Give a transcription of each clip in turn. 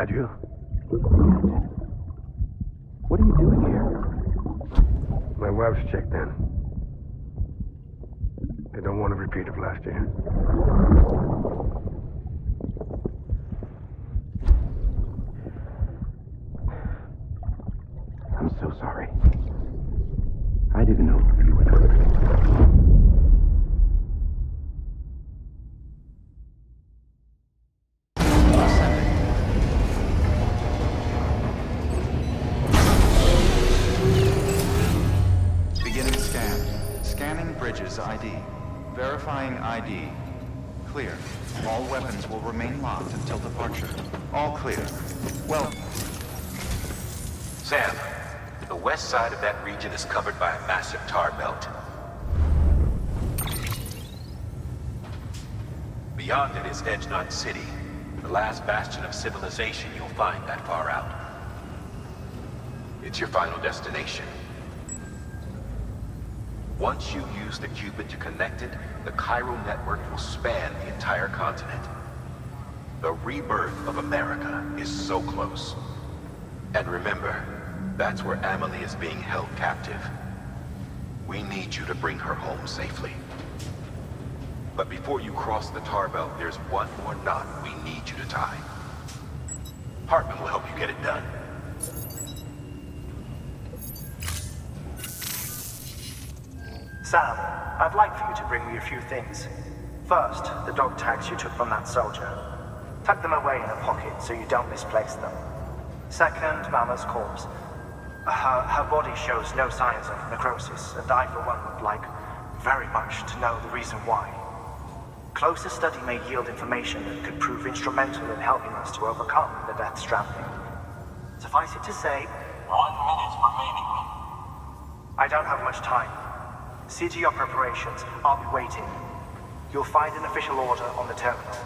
inside you. What are you doing here? My wife's checked in. They don't want a repeat of last year. I'm so sorry. I didn't know you were coming. Beginning scan. Scanning bridges ID. Verifying ID. Clear. All weapons will remain locked until departure. All clear. Well... Sam, the west side of that region is covered by a massive tar belt. Beyond it is Edgenot City, the last bastion of civilization you'll find that far out. It's your final destination. Once you use the Cupid to connect it, the chiral network will span the entire continent. The rebirth of America is so close. And remember, that's where Amelie is being held captive. We need you to bring her home safely. But before you cross the tar belt, there's one more knot we need you to tie. Hartman will help you get it done. Sam, I'd like for you to bring me a few things. First, the dog tags you took from that soldier. Tuck them away in a pocket so you don't misplace them. Second, Mama's corpse. Her body shows no signs of necrosis, and I, for one, would like very much to know the reason why. Closer study may yield information that could prove instrumental in helping us to overcome the Death Stranding. Suffice it to say, 1 minute remaining. I don't have much time. See to your preparations. I'll be waiting. You'll find an official order on the terminal.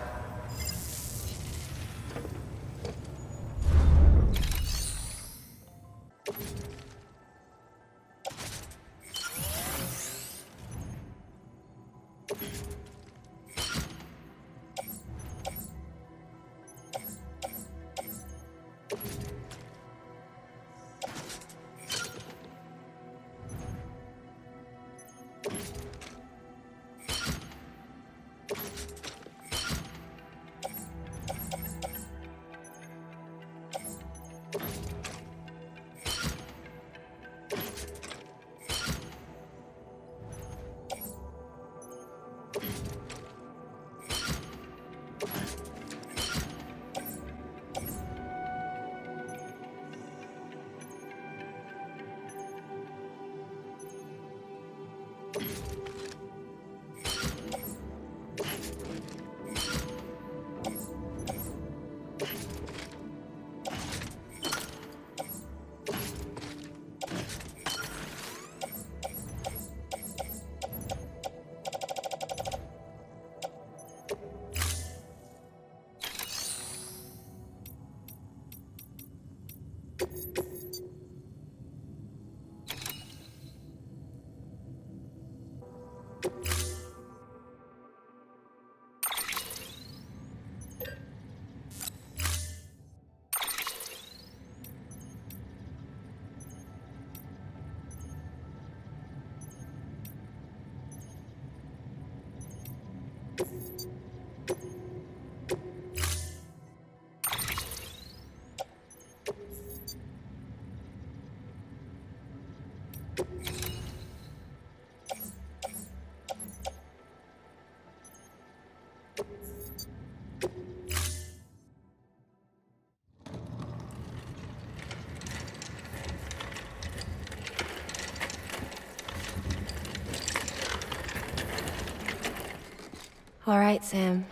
All right, Sam.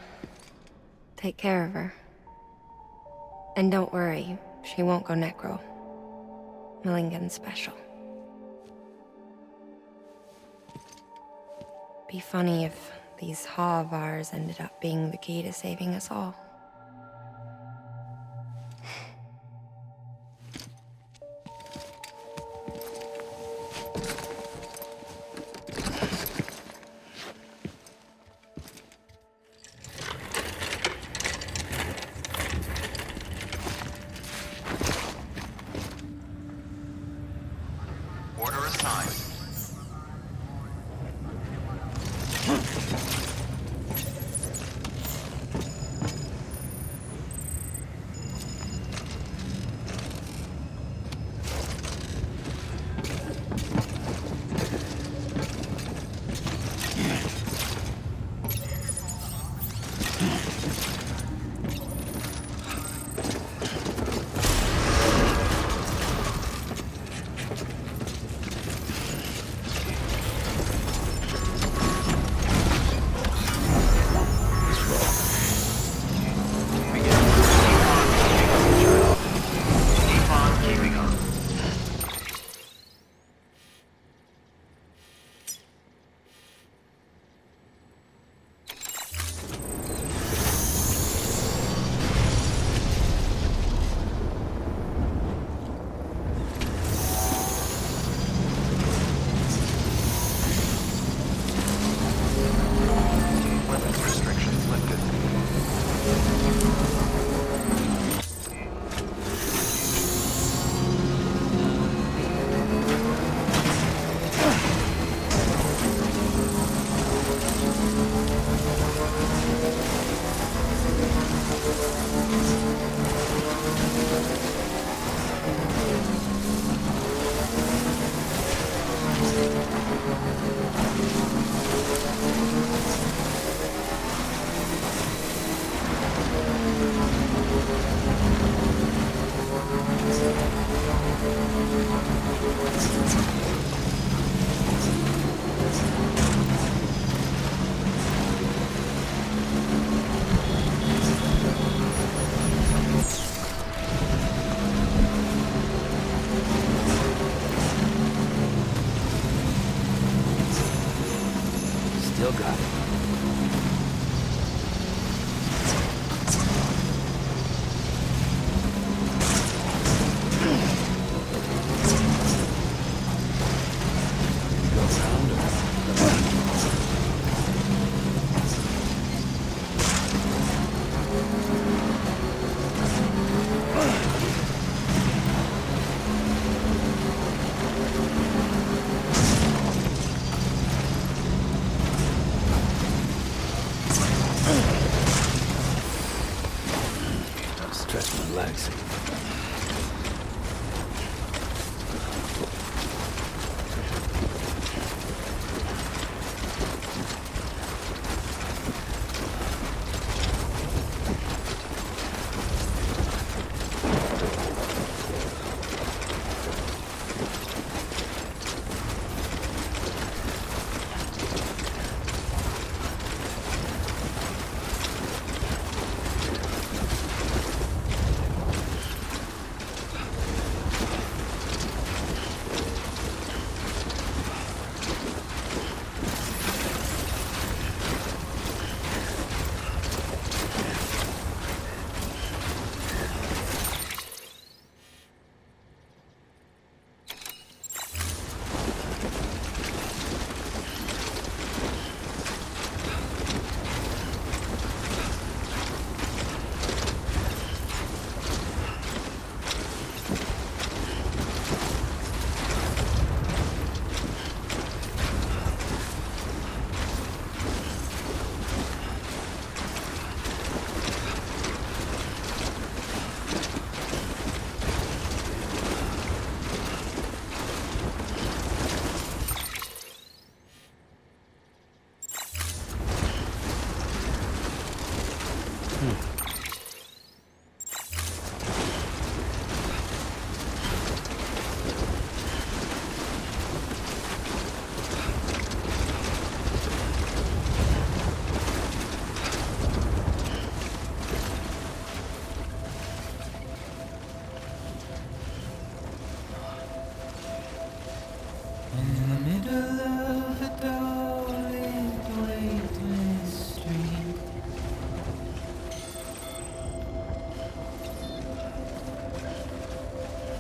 Take care of her. And don't worry, she won't go necro. Millingan's special. Be funny if these Ha of ours ended up being the key to saving us all. assigned. Still got it. Stretch my legs.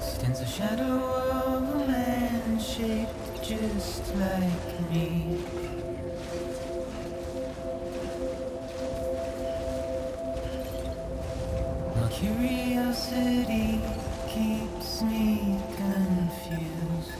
Stands a shadow of a man shaped just like me. My curiosity keeps me confused.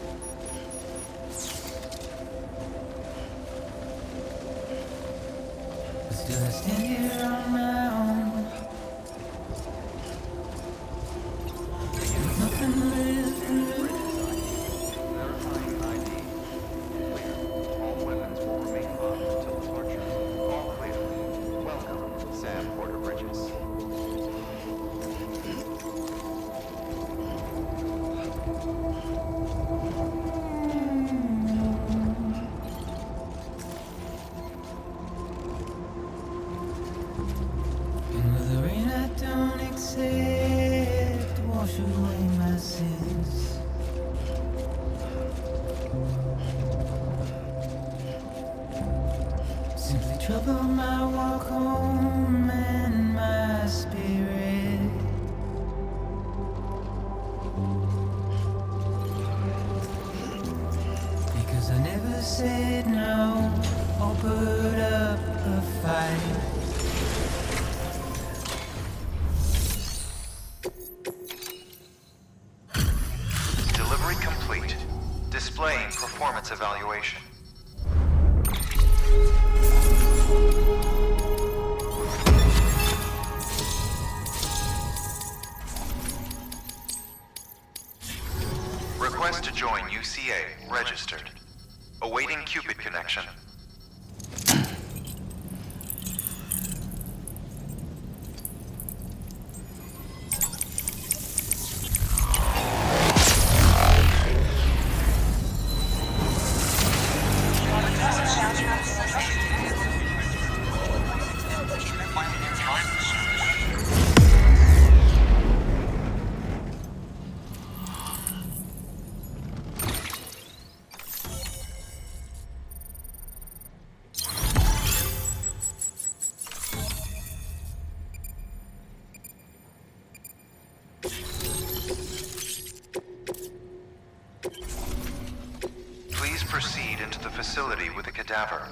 trouble my walk home and my spirit. Because I never said no or put up a fight. Delivery complete. Displaying performance evaluation. Request to join UCA. Registered. Awaiting Cupid connection. Please proceed into the facility with the cadaver.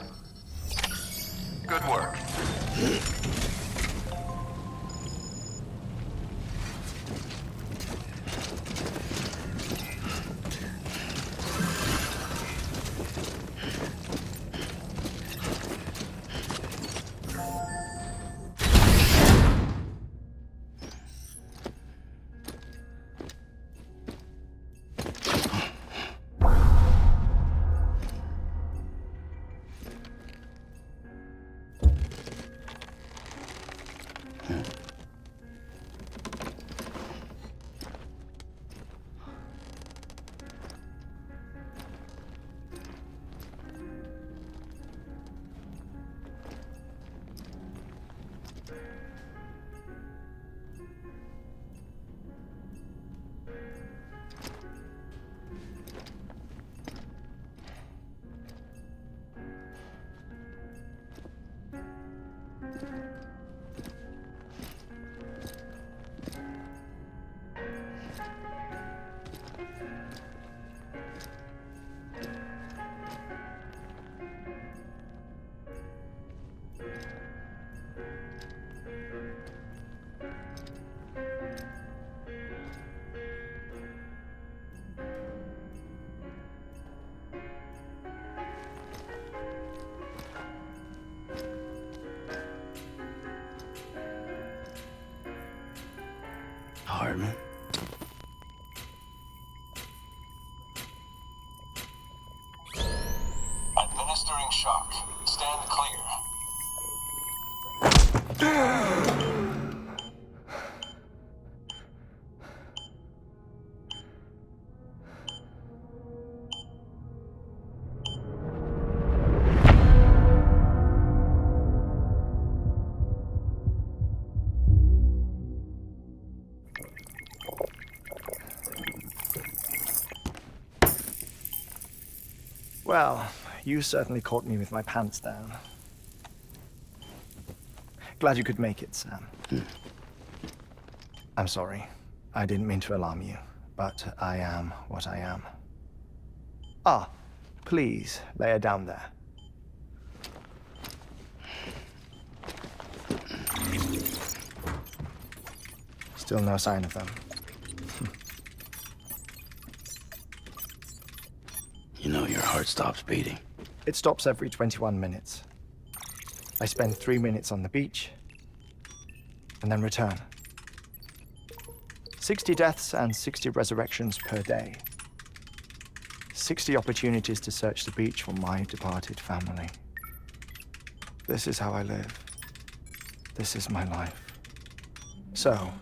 Good work. Hartman? Administering shock. Stand clear. Well, you certainly caught me with my pants down. Glad you could make it, Sam. I'm sorry. I didn't mean to alarm you, but I am what I am. Ah, please, lay her down there. Still no sign of them. You know your heart stops beating. It stops every 21 minutes. I spend 3 minutes on the beach, and then return. 60 deaths and 60 resurrections per day. 60 opportunities to search the beach for my departed family. This is how I live. This is my life. So,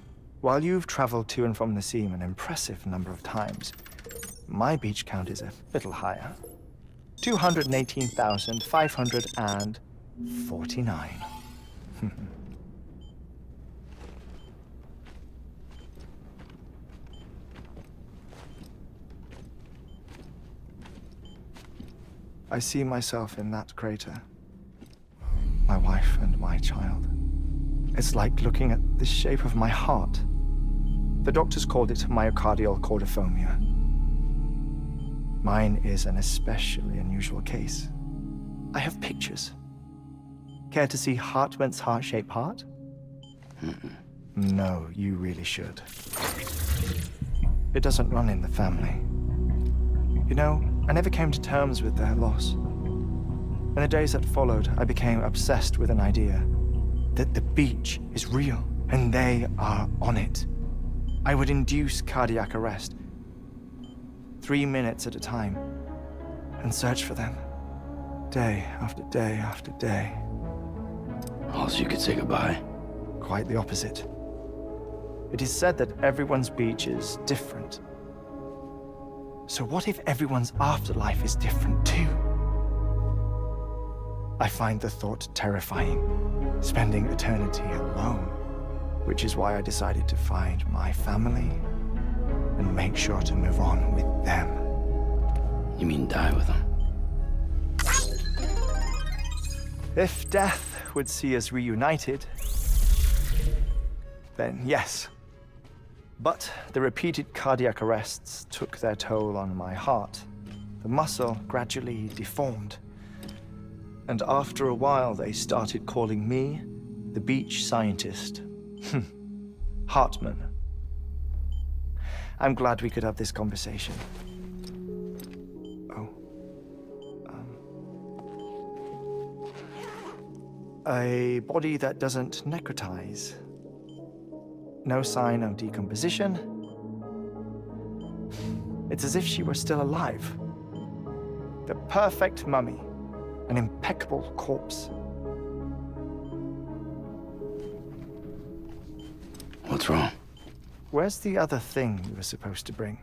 while you've traveled to and from the seam an impressive number of times, my beach count is a little higher. 218,549. I see myself in that crater. my wife and my child. It's like looking at the shape of my heart. The doctors called it myocardial chordophobia. Mine is an especially unusual case. I have pictures. Care to see Hartman's heart-shaped heart? No, you really should. It doesn't run in the family. You know, I never came to terms with their loss. In the days that followed, I became obsessed with an idea that the beach is real and they are on it. I would induce cardiac arrest, 3 minutes at a time, and search for them, day after day after day. Also, you could say goodbye. Quite the opposite. It is said that everyone's beach is different. So what if everyone's afterlife is different too? I find the thought terrifying, spending eternity alone, which is why I decided to find my family and make sure to move on with them. You mean die with them? If death would see us reunited, then yes. But the repeated cardiac arrests took their toll on my heart. The muscle gradually deformed. And after a while, they started calling me the beach scientist. Hartman. I'm glad we could have this conversation. Oh. A body that doesn't necrotize. No sign of decomposition. It's as if she were still alive. The perfect mummy. An impeccable corpse. What's wrong? Where's the other thing you were supposed to bring?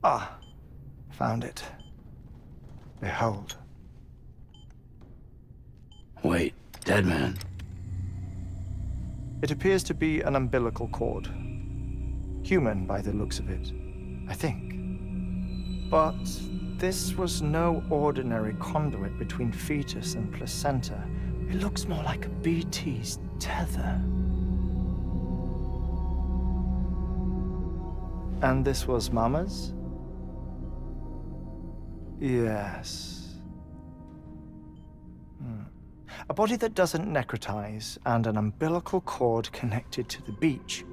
Ah, found it. Behold. Wait, dead man. It appears to be an umbilical cord. Human by the looks of it, I think. But this was no ordinary conduit between fetus and placenta. It looks more like a BT's tether. And this was Mama's? Yes. A body that doesn't necrotize and an umbilical cord connected to the beach.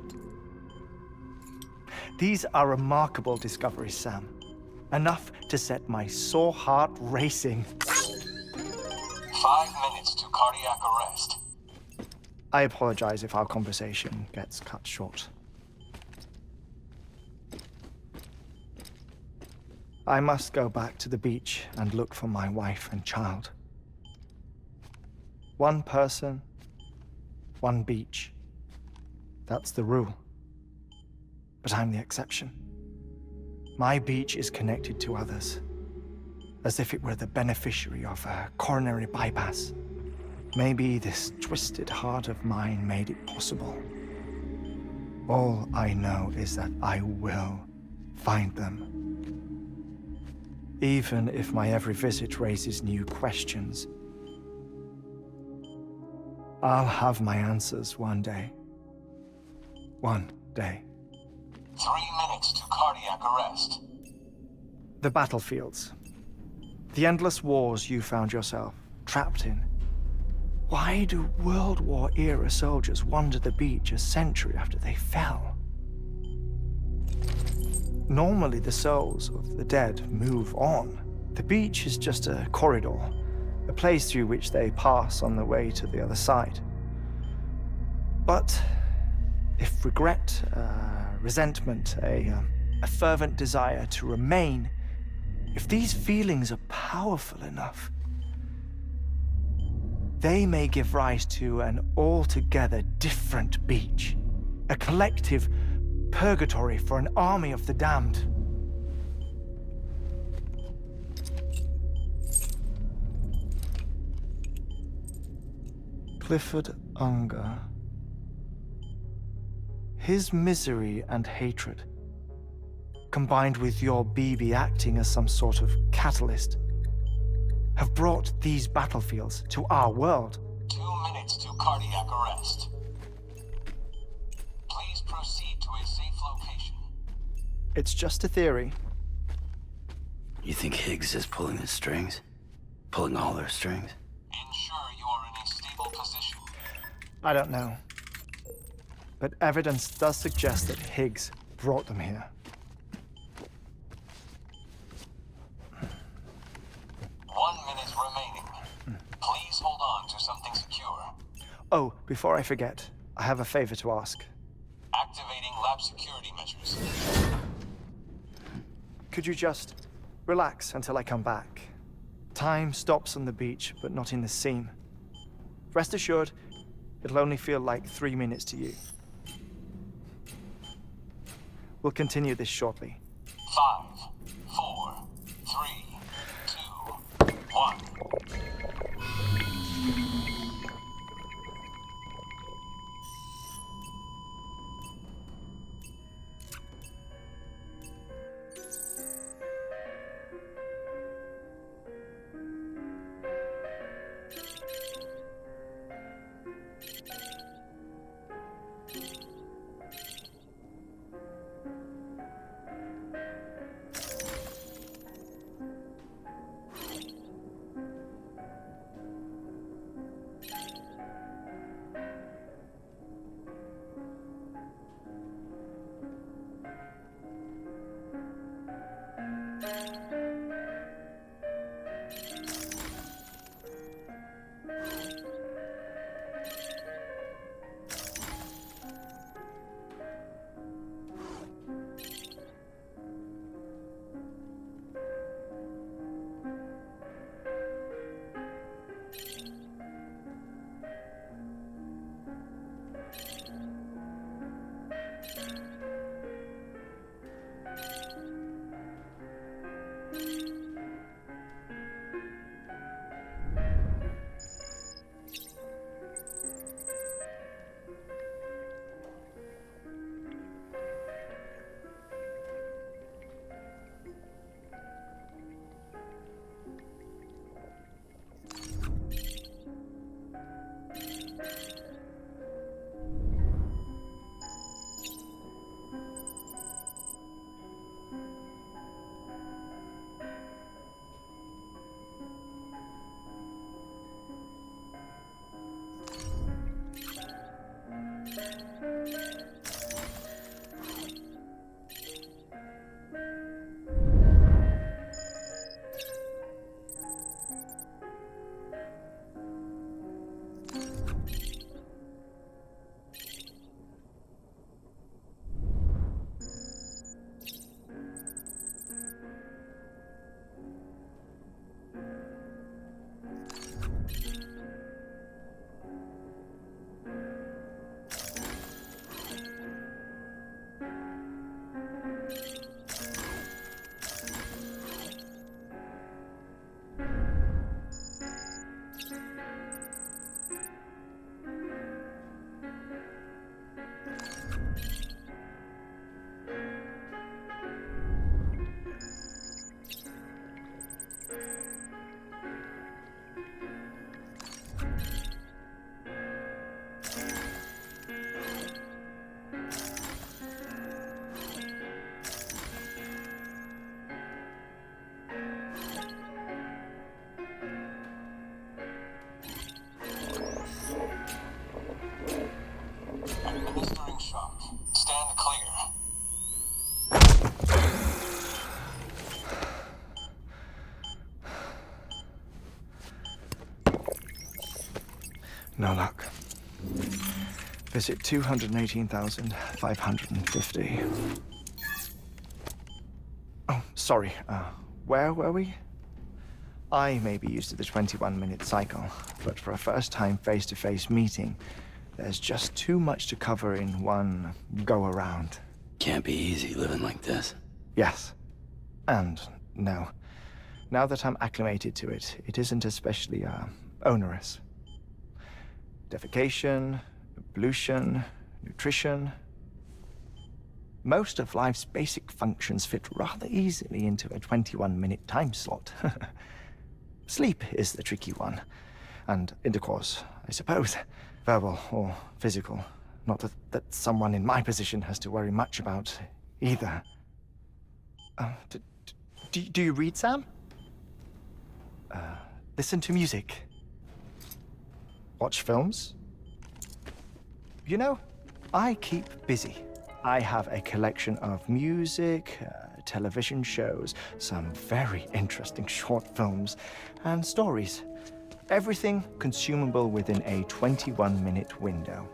These are remarkable discoveries, Sam. Enough to set my sore heart racing. 5 minutes to cardiac arrest. I apologize if our conversation gets cut short. I must go back to the beach and look for my wife and child. One person, one beach. That's the rule. But I'm the exception. My beach is connected to others, as if it were the beneficiary of a coronary bypass. Maybe this twisted heart of mine made it possible. All I know is that I will find them. Even if my every visit raises new questions, I'll have my answers one day. One day. 3 minutes to cardiac arrest. The battlefields. The endless wars you found yourself trapped in. Why do World War-era soldiers wander the beach a century after they fell? Normally, the souls of the dead move on. The beach is just a corridor, a place through which they pass on the way to the other side. But if regret, resentment, a fervent desire to remain, if these feelings are powerful enough, they may give rise to an altogether different beach, a collective purgatory for an army of the damned. Clifford Unger. His misery and hatred, combined with your BB acting as some sort of catalyst, have brought these battlefields to our world. minutes to cardiac arrest. Please proceed to a safe location. It's just a theory. You think Higgs is pulling the strings? Pulling all their strings? Ensure you are in a stable position. I don't know. But evidence does suggest that Higgs brought them here. 1 minute remaining. Please hold on to something secure. Oh, before I forget, I have a favor to ask. Activating lab security measures. Could you just relax until I come back? Time stops on the beach, but not in the scene. Rest assured, it'll only feel like 3 minutes to you. We'll continue this shortly. 5, 4, 3, 2, 1. Administering shock. Stand clear. No luck. Visit 218,550. Oh, sorry. Where were we? I may be used to the 21-minute cycle, but for a first-time face-to-face meeting, there's just too much to cover in one go-around. Can't be easy living like this. Yes. And no. Now that I'm acclimated to it, it isn't especially, onerous. Defecation, pollution, nutrition. Most of life's basic functions fit rather easily into a 21-minute time slot. Sleep is the tricky one, and intercourse I suppose. Verbal or physical. Not that someone in my position has to worry much about either. Do you read, Sam? Listen to music. Watch films? You know, I keep busy. I have a collection of music, television shows, some very interesting short films, and stories. Everything consumable within a 21-minute window.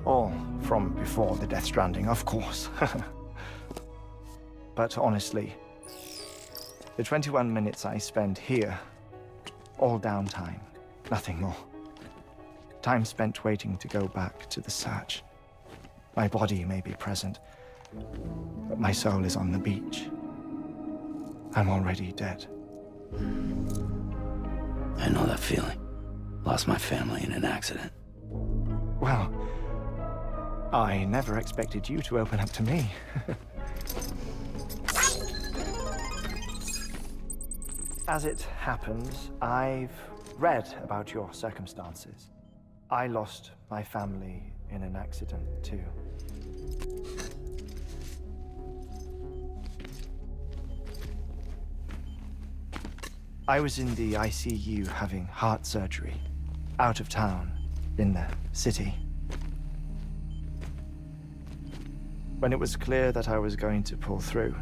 All from before the Stranding, of course. But honestly, the 21 minutes I spend here, all downtime, nothing more. Time spent waiting to go back to the search. My body may be present, but my soul is on the beach. I'm already dead. I know that feeling. Lost my family in an accident. Well, I never expected you to open up to me. As it happens, I've read about your circumstances. I lost my family in an accident, too. I was in the ICU having heart surgery, out of town, in the city. When it was clear that I was going to pull through,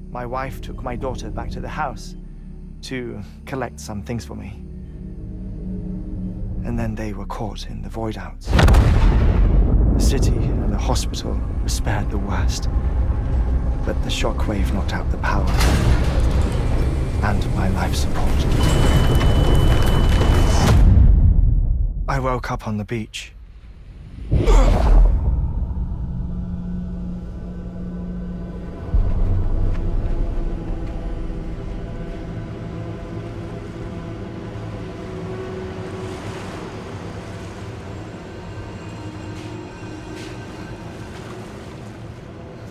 my wife took my daughter back to the house to collect some things for me. And then they were caught in the void-outs. The city and the hospital were spared the worst, but the shockwave knocked out the power and my life support. I woke up on the beach.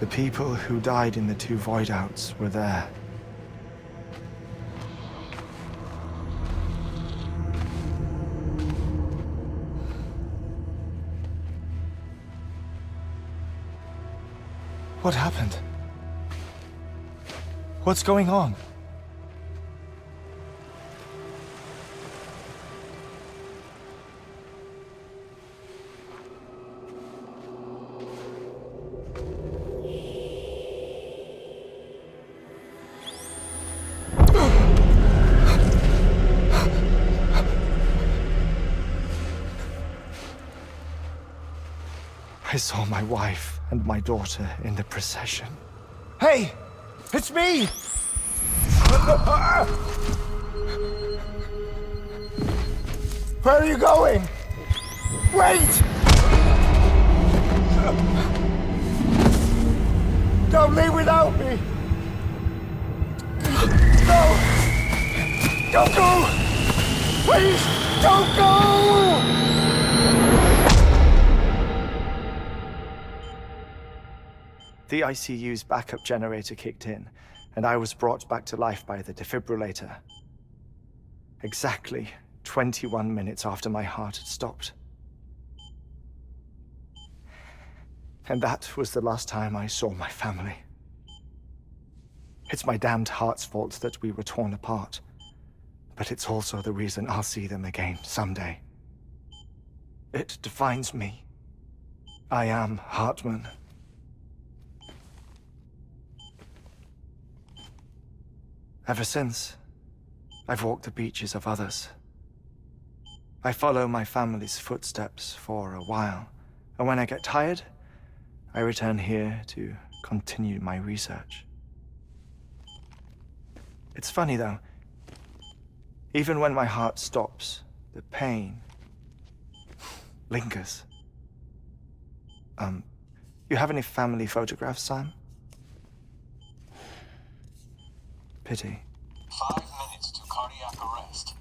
The people who died in the two void-outs were there. What happened? What's going on? I saw my wife and my daughter in the procession. Hey! It's me! Where are you going? Wait! Don't leave without me! No! Don't go! Please, don't go! The ICU's backup generator kicked in, and I was brought back to life by the defibrillator. Exactly 21 minutes after my heart had stopped. And that was the last time I saw my family. It's my damned heart's fault that we were torn apart, but it's also the reason I'll see them again someday. It defines me. I am Hartman. Ever since, I've walked the beaches of others. I follow my family's footsteps for a while, and when I get tired, I return here to continue my research. It's funny though, even when my heart stops, the pain lingers. You have any family photographs, Sam? Pity. 5 minutes to cardiac arrest.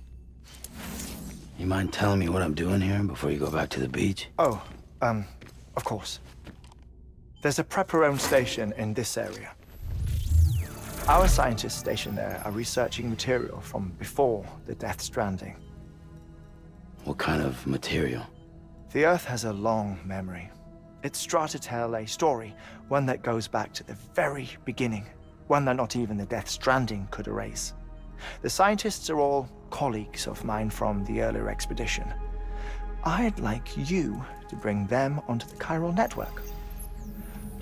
You mind telling me what I'm doing here before you go back to the beach? Oh, of course. There's a prepper-owned station in this area. Our scientists stationed there are researching material from before the Death Stranding. What kind of material? The Earth has a long memory. It's trying to tell a story, one that goes back to the very beginning, one that not even the Death Stranding could erase. The scientists are all colleagues of mine from the earlier expedition. I'd like you to bring them onto the chiral network.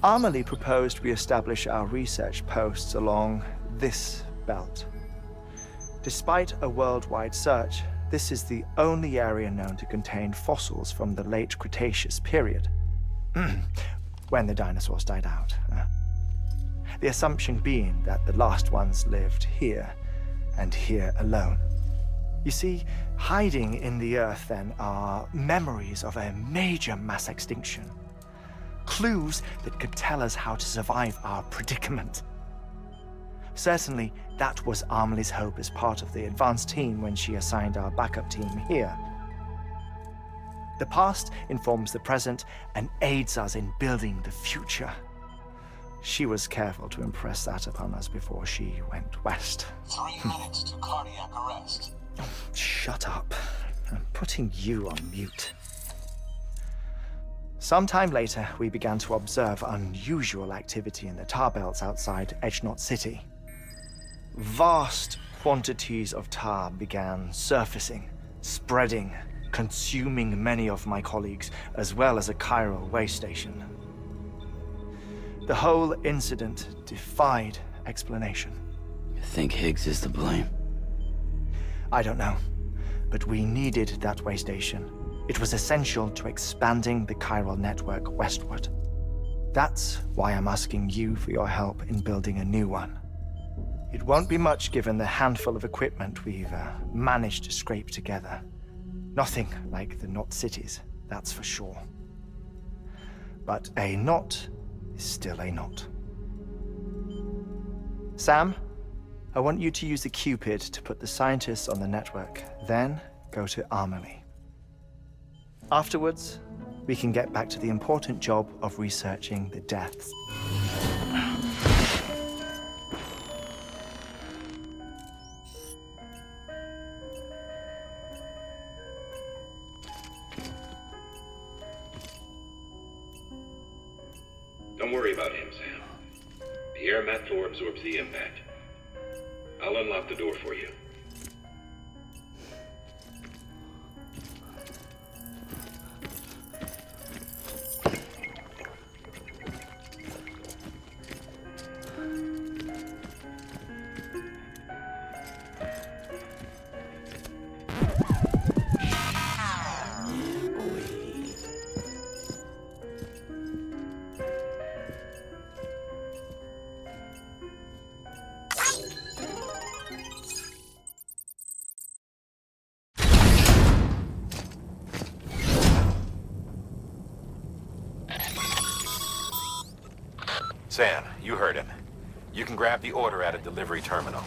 Amelie proposed we establish our research posts along this belt. Despite a worldwide search, this is the only area known to contain fossils from the late Cretaceous period, when the dinosaurs died out. The assumption being that the last ones lived here, and here alone. You see, hiding in the Earth then are memories of a major mass extinction. Clues that could tell us how to survive our predicament. Certainly, that was Amelie's hope as part of the advanced team when she assigned our backup team here. The past informs the present and aids us in building the future. She was careful to impress that upon us before she went west. 3 minutes to cardiac arrest. Shut up. I'm putting you on mute. Sometime later, we began to observe unusual activity in the tar belts outside Edgenot City. Vast quantities of tar began surfacing, spreading, consuming many of my colleagues, as well as a chiral way station. The whole incident defied explanation. You think Higgs is to blame? I don't know, but we needed that way station. It was essential to expanding the chiral network westward. That's why I'm asking you for your help in building a new one. It won't be much given the handful of equipment we've managed to scrape together. Nothing like the knot cities, that's for sure. But a knot is still a knot. Sam, I want you to use the Cupid to put the scientists on the network, then go to Amelie. Afterwards, we can get back to the important job of researching the deaths. Don't worry about him, Sam. The air mat floor absorbs the impact. I'll unlock the door for you. Sam, you heard him. You can grab the order at a delivery terminal.